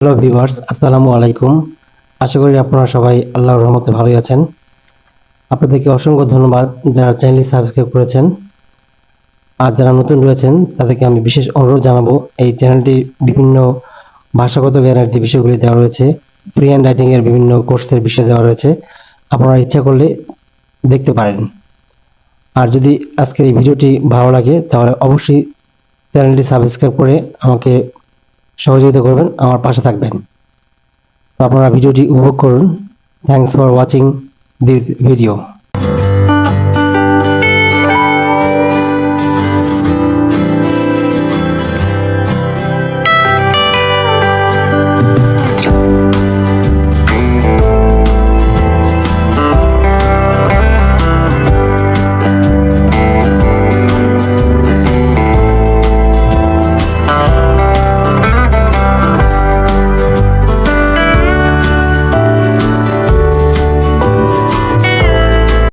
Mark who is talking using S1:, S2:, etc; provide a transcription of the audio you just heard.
S1: Hello viewers, আসসালামু আলাইকুম। আশা করি আপনারা সবাই আল্লাহর রহমতে ভালোই আছেন। আপনাদেরকে অসংখ্য ধন্যবাদ যারা চ্যানেলটি সাবস্ক্রাইব করেছেন। আর যারা নতুন রয়েছেন তাদেরকে আমি বিশেষ অনুরোধ জানাবো, এই চ্যানেলটি বিভিন্ন ভাষাগত জ্ঞানের যে বিষয়গুলি দেওয়া রয়েছে, ফ্রি হ্যান্ড রাইটিং এর বিভিন্ন কোর্সের বিষয় দেওয়া রয়েছে। আপনারা ইচ্ছা করলে দেখতে পারেন। আর যদি আজকের এই ভিডিওটি ভালো লাগে তাহলে অবশ্যই চ্যানেলটি সাবস্ক্রাইব করে আমাকে সহযোগিতা করবেন, আমার পাশে থাকবেন। তো আপনারা ভিডিওটি উপভোগ করুন। Thanks for watching this video.